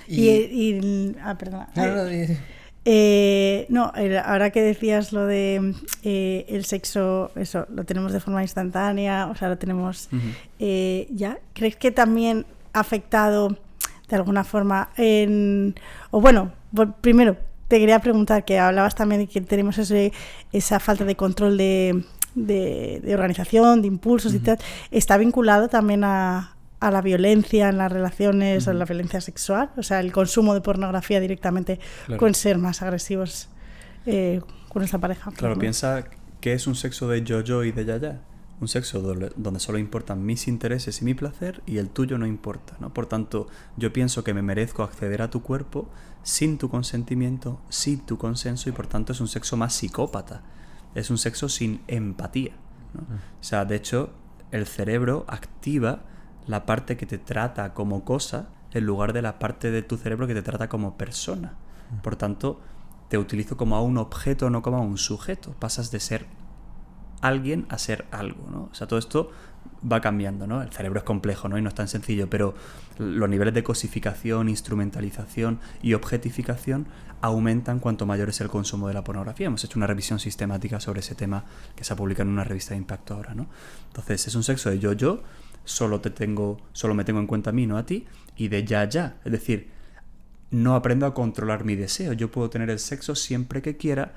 Perdona. No, ahora que decías lo de el sexo, eso, lo tenemos de forma instantánea, o sea, lo tenemos ya. ¿Crees que también ha afectado de alguna forma primero, te quería preguntar, que hablabas también de que tenemos esa falta de control de organización, de impulsos y tal, ¿está vinculado también a la violencia en las relaciones o la violencia sexual? O sea, el consumo de pornografía directamente con ser más agresivos con esa pareja. Claro, piensa que es un sexo de yo y de ya. Un sexo donde solo importan mis intereses y mi placer y el tuyo no importa, ¿no? Por tanto, yo pienso que me merezco acceder a tu cuerpo sin tu consentimiento, sin tu consenso, y por tanto es un sexo más psicópata. Es un sexo sin empatía, ¿no? O sea, de hecho, el cerebro activa la parte que te trata como cosa en lugar de la parte de tu cerebro que te trata como persona. Por tanto, te utilizo como a un objeto, no como a un sujeto. Pasas de ser alguien a ser algo, ¿no? O sea, todo esto va cambiando, ¿no? El cerebro es complejo, ¿no? Y no es tan sencillo, pero los niveles de cosificación, instrumentalización y objetificación aumentan cuanto mayor es el consumo de la pornografía. Hemos hecho una revisión sistemática sobre ese tema que se ha publicado en una revista de impacto ahora, ¿no? Entonces, es un sexo de yo, solo me tengo en cuenta a mí, no a ti, y de ya. Es decir, no aprendo a controlar mi deseo. Yo puedo tener el sexo siempre que quiera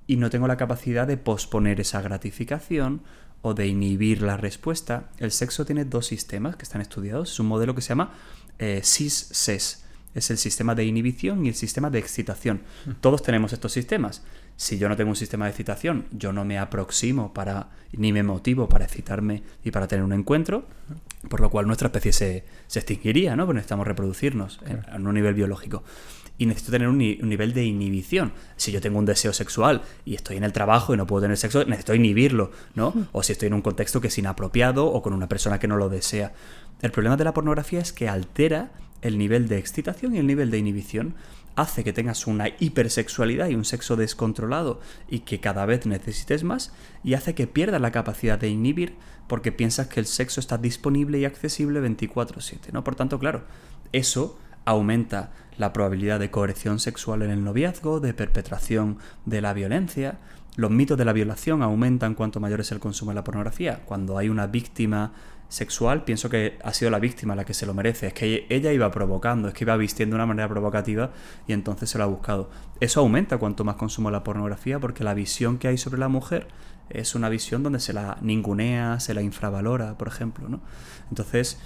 y no tengo la capacidad de posponer esa gratificación o de inhibir la respuesta. El sexo tiene dos sistemas que están estudiados. Es un modelo que se llama cis-ses. Es el sistema de inhibición y el sistema de excitación. Todos tenemos estos sistemas. Si yo no tengo un sistema de excitación, yo no me aproximo ni me motivo para excitarme y para tener un encuentro, por lo cual nuestra especie se extinguiría, ¿no? Porque necesitamos reproducirnos en un nivel biológico. Y necesito tener un nivel de inhibición. Si yo tengo un deseo sexual y estoy en el trabajo y no puedo tener sexo, necesito inhibirlo, ¿no? O si estoy en un contexto que es inapropiado o con una persona que no lo desea. El problema de la pornografía es que altera el nivel de excitación y el nivel de inhibición. Hace que tengas una hipersexualidad y un sexo descontrolado y que cada vez necesites más, y hace que pierdas la capacidad de inhibir porque piensas que el sexo está disponible y accesible 24/7, ¿no? Por tanto, claro, eso aumenta la probabilidad de coerción sexual en el noviazgo, de perpetración de la violencia. Los mitos de la violación aumentan cuanto mayor es el consumo de la pornografía. Cuando hay una víctima sexual, pienso que ha sido la víctima la que se lo merece. Es que ella iba provocando, es que iba vistiendo de una manera provocativa y entonces se lo ha buscado. Eso aumenta cuanto más consumo la pornografía, porque la visión que hay sobre la mujer es una visión donde se la ningunea, se la infravalora, por ejemplo, ¿no? Entonces,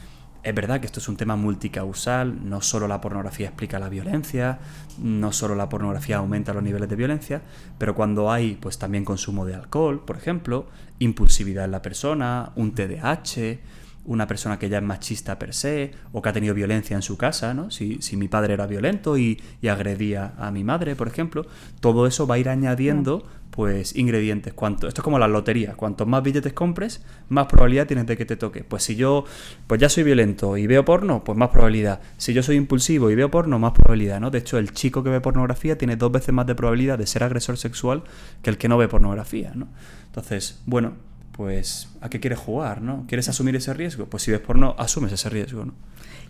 es verdad que esto es un tema multicausal. No solo la pornografía explica la violencia, no solo la pornografía aumenta los niveles de violencia, pero cuando hay pues también consumo de alcohol, por ejemplo, impulsividad en la persona, un TDAH, una persona que ya es machista per se, o que ha tenido violencia en su casa, ¿no? Si mi padre era violento y agredía a mi madre, por ejemplo, todo eso va a ir añadiendo pues ingredientes. Esto es como la lotería. Cuantos más billetes compres, más probabilidad tienes de que te toque. Pues si yo pues ya soy violento y veo porno, pues más probabilidad. Si yo soy impulsivo y veo porno, más probabilidad, ¿no? De hecho, el chico que ve pornografía tiene 2 veces más de probabilidad de ser agresor sexual que el que no ve pornografía, ¿no? Entonces, bueno, pues ¿a qué quieres jugar, no? ¿Quieres asumir ese riesgo? Pues si ves porno, asumes ese riesgo, ¿no?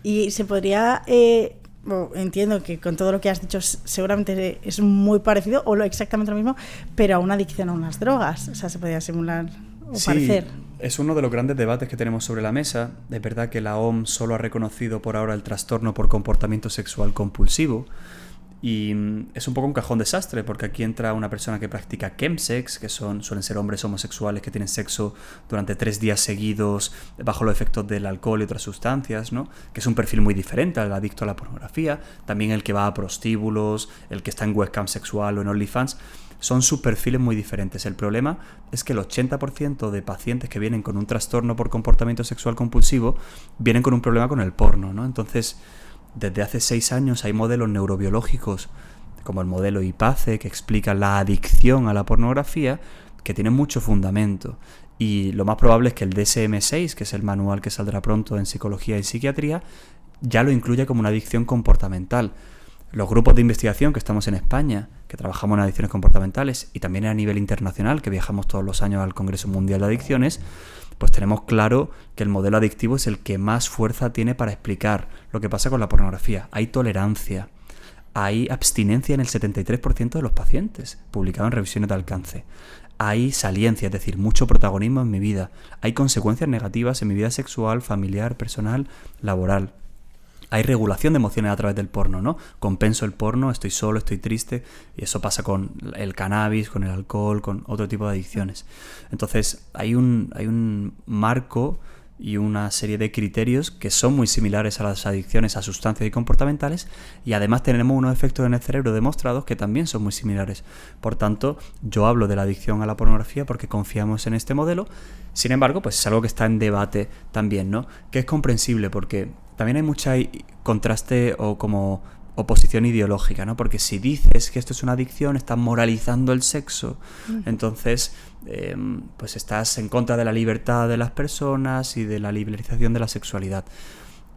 Y se podría... entiendo que con todo lo que has dicho seguramente es muy parecido o exactamente lo mismo, pero a una adicción a unas drogas. O sea, se podría simular o parecer. Es uno de los grandes debates que tenemos sobre la mesa. Es verdad que la OMS solo ha reconocido por ahora el trastorno por comportamiento sexual compulsivo. Y es un poco un cajón desastre, porque aquí entra una persona que practica chemsex, que suelen ser hombres homosexuales que tienen sexo durante 3 días seguidos bajo los efectos del alcohol y otras sustancias, ¿no? Que es un perfil muy diferente al adicto a la pornografía. También el que va a prostíbulos, el que está en webcam sexual o en OnlyFans. Son subperfiles muy diferentes. El problema es que el 80% de pacientes que vienen con un trastorno por comportamiento sexual compulsivo vienen con un problema con el porno, ¿no? Entonces, desde hace 6 años hay modelos neurobiológicos, como el modelo IPACE, que explica la adicción a la pornografía, que tienen mucho fundamento. Y lo más probable es que el DSM-6, que es el manual que saldrá pronto en psicología y psiquiatría, ya lo incluya como una adicción comportamental. los grupos de investigación que estamos en España, que trabajamos en adicciones comportamentales y también a nivel internacional, que viajamos todos los años al Congreso Mundial de Adicciones, pues tenemos claro que el modelo adictivo es el que más fuerza tiene para explicar lo que pasa con la pornografía. Hay tolerancia, hay abstinencia en el 73% de los pacientes, publicado en revisiones de alcance. Hay saliencia, es decir, mucho protagonismo en mi vida. Hay consecuencias negativas en mi vida sexual, familiar, personal, laboral. Hay regulación de emociones a través del porno, ¿no? Compenso el porno, estoy solo, estoy triste, y eso pasa con el cannabis, con el alcohol, con otro tipo de adicciones. Entonces, hay un marco y una serie de criterios que son muy similares a las adicciones a sustancias y comportamentales, y además tenemos unos efectos en el cerebro demostrados que también son muy similares. Por tanto, yo hablo de la adicción a la pornografía porque confiamos en este modelo. Sin embargo, pues es algo que está en debate también, ¿no? Que es comprensible porque también hay mucha contraste o como oposición ideológica, ¿no? Porque si dices que esto es una adicción, estás moralizando el sexo. Entonces, pues estás en contra de la libertad de las personas y de la liberalización de la sexualidad.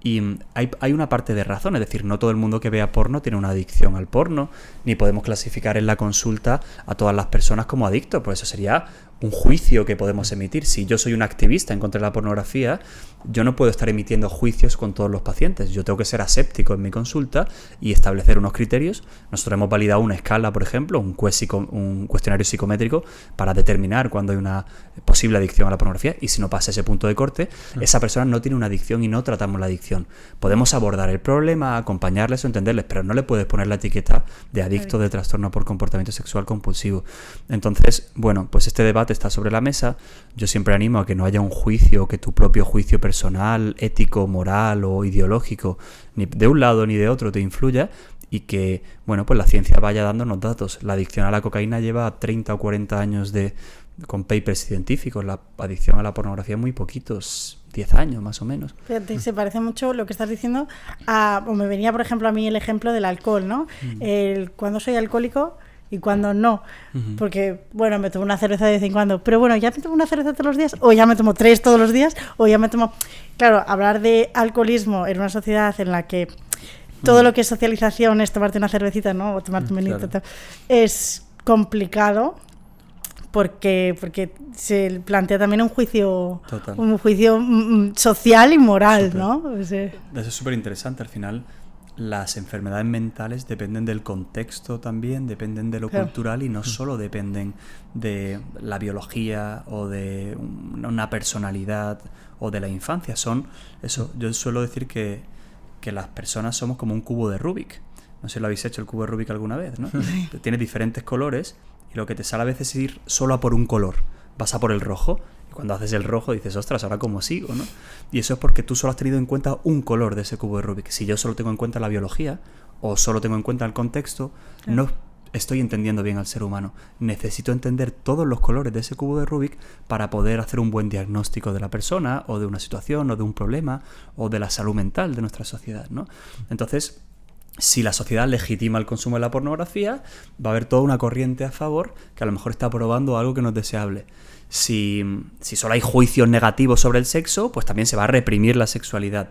Y hay una parte de razón, es decir, no todo el mundo que vea porno tiene una adicción al porno, ni podemos clasificar en la consulta a todas las personas como adictos, pues eso sería un juicio que podemos emitir. Si yo soy un activista en contra de la pornografía, yo no puedo estar emitiendo juicios con todos los pacientes. Yo tengo que ser aséptico en mi consulta y establecer unos criterios. Nosotros hemos validado una escala, por ejemplo, un cuestionario psicométrico para determinar cuándo hay una posible adicción a la pornografía, y si no pasa ese punto de corte, esa persona no tiene una adicción y no tratamos la adicción. Podemos abordar el problema, acompañarles o entenderles, pero no le puedes poner la etiqueta de adicto, de trastorno por comportamiento sexual compulsivo. Entonces, bueno, pues este debate está sobre la mesa. Yo siempre animo a que no haya un juicio, que tu propio juicio personal, ético, moral o ideológico, ni de un lado ni de otro, te influya, y que, bueno, pues la ciencia vaya dándonos datos. La adicción a la cocaína lleva 30 o 40 años con papers científicos. La adicción a la pornografía muy poquitos, 10 años más o menos. Fíjate, se parece mucho lo que estás diciendo o me venía, por ejemplo, a mí el ejemplo del alcohol, ¿no? Cuando soy alcohólico y cuando no, porque, bueno, me tomo una cerveza de vez en cuando, pero bueno, ¿ya me tomo una cerveza todos los días? ¿O ya me tomo 3 todos los días? ¿O ya me tomo...? Claro, hablar de alcoholismo en una sociedad en la que todo lo que es socialización es tomarte una cervecita, ¿no? O tomarte un vinito, claro, es complicado, porque se plantea también un juicio social y moral, ¿no? Eso es súper interesante. Al final, las enfermedades mentales dependen del contexto también, dependen de lo cultural, y no solo dependen de la biología o de una personalidad o de la infancia. Yo suelo decir que las personas somos como un cubo de Rubik. No sé si lo habéis hecho el cubo de Rubik alguna vez, ¿no? Sí. Tiene diferentes colores y lo que te sale a veces es ir solo a por un color. Vas a por el rojo y cuando haces el rojo dices, ostras, ¿ahora cómo sigo, no? Y eso es porque tú solo has tenido en cuenta un color de ese cubo de Rubik. Si yo solo tengo en cuenta la biología o solo tengo en cuenta el contexto, no estoy entendiendo bien al ser humano. Necesito entender todos los colores de ese cubo de Rubik para poder hacer un buen diagnóstico de la persona o de una situación o de un problema o de la salud mental de nuestra sociedad, ¿no? Entonces, si la sociedad legitima el consumo de la pornografía, va a haber toda una corriente a favor que a lo mejor está probando algo que no es deseable. Si solo hay juicios negativos sobre el sexo, pues también se va a reprimir la sexualidad.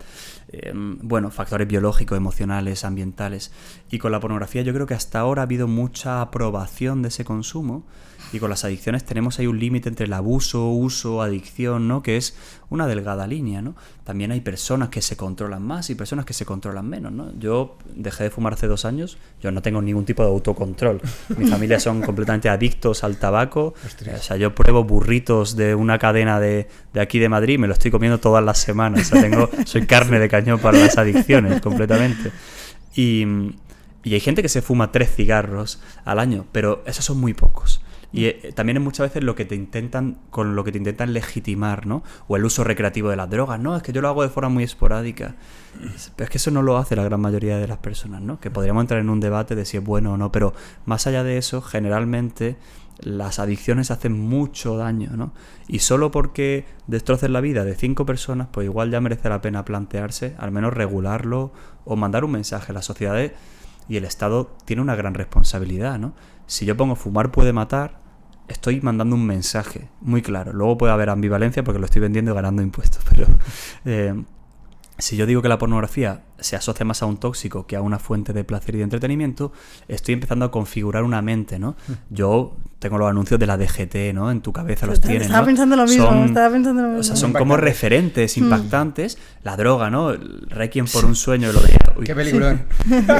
Factores biológicos, emocionales, ambientales. Y con la pornografía yo creo que hasta ahora ha habido mucha aprobación de ese consumo, y con las adicciones tenemos ahí un límite entre el abuso, uso, adicción, ¿no? Que es una delgada línea, ¿no? También hay personas que se controlan más y personas que se controlan menos, ¿no? Yo dejé de fumar hace 2 años, yo no tengo ningún tipo de autocontrol. Mi familia son completamente adictos al tabaco. O sea, yo pruebo burritos de una cadena de aquí de Madrid y me lo estoy comiendo todas las semanas. O sea, soy carne de cañón para las adicciones, completamente. Y hay gente que se fuma 3 cigarros al año, pero esos son muy pocos. Y también es muchas veces lo que te intentan legitimar, ¿no? O el uso recreativo de las drogas. No, es que yo lo hago de forma muy esporádica. Pero es que eso no lo hace la gran mayoría de las personas, ¿no? Que podríamos entrar en un debate de si es bueno o no, pero más allá de eso, generalmente las adicciones hacen mucho daño, ¿no? Y solo porque destrocen la vida de 5 personas, pues igual ya merece la pena plantearse, al menos regularlo o mandar un mensaje. La sociedad y el Estado tiene una gran responsabilidad, ¿no? Si yo pongo fumar puede matar, estoy mandando un mensaje muy claro. Luego puede haber ambivalencia porque lo estoy vendiendo y ganando impuestos, pero si yo digo que la pornografía se asocia más a un tóxico que a una fuente de placer y de entretenimiento, estoy empezando a configurar una mente, ¿no? Yo tengo los anuncios de la DGT, ¿no? En tu cabeza los tienes, ¿no? Estaba pensando lo mismo. O sea, son como referentes impactantes. La droga, ¿no? El Requiem por un sueño, lo veía. Uy, ¡qué peliculón!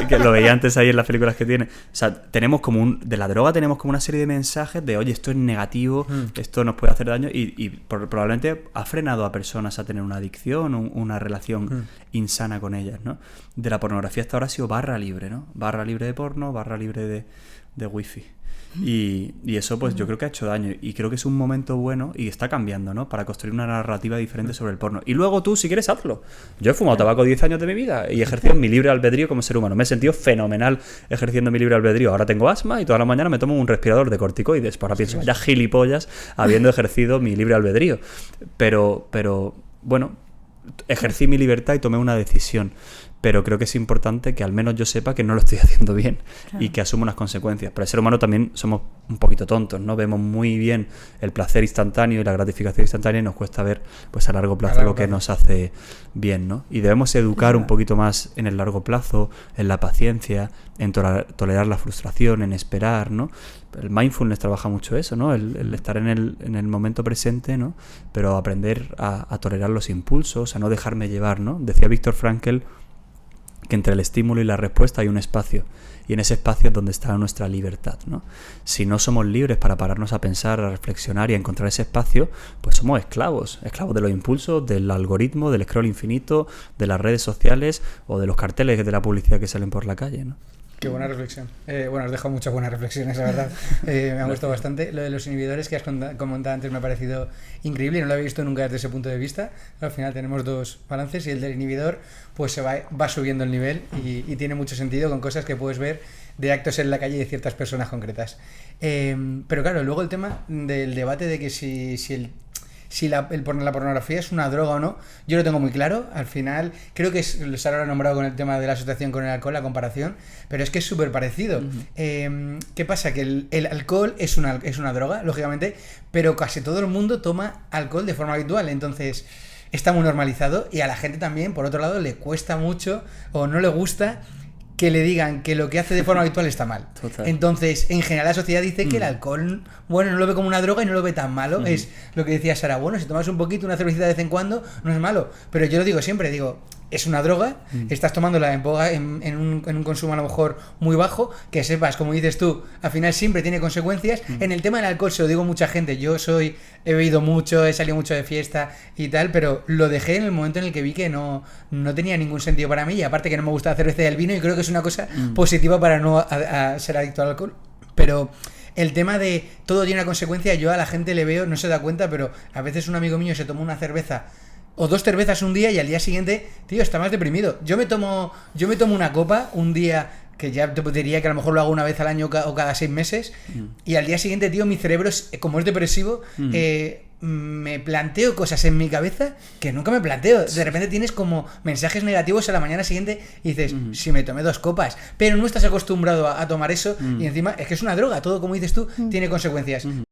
que lo veía antes ahí en las películas que tiene. O sea, tenemos como de la droga tenemos como una serie de mensajes de, oye, esto es negativo, esto nos puede hacer daño, y probablemente ha frenado a personas a tener una adicción, una relación insana con ellas, ¿no? De la pornografía hasta ahora ha sido barra libre, ¿no? Barra libre de porno, barra libre de wifi. Y eso pues yo creo que ha hecho daño, y creo que es un momento bueno y está cambiando, ¿no? Para construir una narrativa diferente sobre el porno. Y luego tú, si quieres, hazlo. Yo he fumado tabaco 10 años de mi vida y he ejercido mi libre albedrío como ser humano. Me he sentido fenomenal ejerciendo mi libre albedrío. Ahora tengo asma y toda la mañana me tomo un respirador de corticoides. Ahora pienso, vaya gilipollas habiendo ejercido mi libre albedrío. Pero bueno, ejercí mi libertad y tomé una decisión. Pero creo que es importante que al menos yo sepa que no lo estoy haciendo bien, claro, y que asumo unas consecuencias. Pero el ser humano también somos un poquito tontos, ¿no? Vemos muy bien el placer instantáneo y la gratificación instantánea y nos cuesta ver pues a largo plazo lo que nos hace bien, ¿no? Y debemos educar un poquito más en el largo plazo, en la paciencia, en tolerar la frustración, en esperar, ¿no? El mindfulness trabaja mucho eso, ¿no? El estar en el momento presente, ¿no? Pero aprender a tolerar los impulsos, a no dejarme llevar, ¿no? Decía Viktor Frankl que entre el estímulo y la respuesta hay un espacio, y en ese espacio es donde está nuestra libertad, ¿no? Si no somos libres para pararnos a pensar, a reflexionar y a encontrar ese espacio, pues somos esclavos de los impulsos, del algoritmo, del scroll infinito, de las redes sociales o de los carteles de la publicidad que salen por la calle, ¿no? Qué buena reflexión. Bueno, has dejado muchas buenas reflexiones, la verdad. Me ha gustado bastante. Lo de los inhibidores que has comentado antes me ha parecido increíble y no lo había visto nunca desde ese punto de vista. Al final tenemos dos balances y el del inhibidor pues se va subiendo el nivel y tiene mucho sentido con cosas que puedes ver de actos en la calle de ciertas personas concretas. Pero claro, luego el tema del debate de que si la pornografía es una droga o no, yo lo tengo muy claro. Al final, creo que Sara lo ha nombrado con el tema de la asociación con el alcohol, la comparación, pero es que es súper parecido. ¿Qué pasa? Que el alcohol es una droga, lógicamente, pero casi todo el mundo toma alcohol de forma habitual, entonces está muy normalizado y a la gente también, por otro lado, le cuesta mucho o no le gusta que le digan que lo que hace de forma habitual está mal. Total. Entonces, en general la sociedad dice que el alcohol, bueno, no lo ve como una droga y no lo ve tan malo. Es lo que decía Sara, bueno, si tomas un poquito, una cervecita de vez en cuando, no es malo. Pero yo lo digo siempre, es una droga, estás tomándola en un consumo a lo mejor muy bajo, que sepas, como dices tú, al final siempre tiene consecuencias. En el tema del alcohol se lo digo a mucha gente, he bebido mucho, he salido mucho de fiesta y tal, pero lo dejé en el momento en el que vi que no tenía ningún sentido para mí, y aparte que no me gusta la cerveza y el vino, y creo que es una cosa positiva para no ser adicto al alcohol. Pero el tema de todo tiene una consecuencia, yo a la gente le veo, no se da cuenta, pero a veces un amigo mío se toma una cerveza o 2 cervezas un día y al día siguiente, tío, está más deprimido. Yo me tomo una copa un día, que ya te diría que a lo mejor lo hago una vez al año o cada 6 meses, y al día siguiente, tío, mi cerebro, como es depresivo, me planteo cosas en mi cabeza que nunca me planteo. De repente tienes como mensajes negativos a la mañana siguiente y dices, si me tomé 2 copas, pero no estás acostumbrado a tomar eso, y encima es que es una droga, todo como dices tú tiene consecuencias.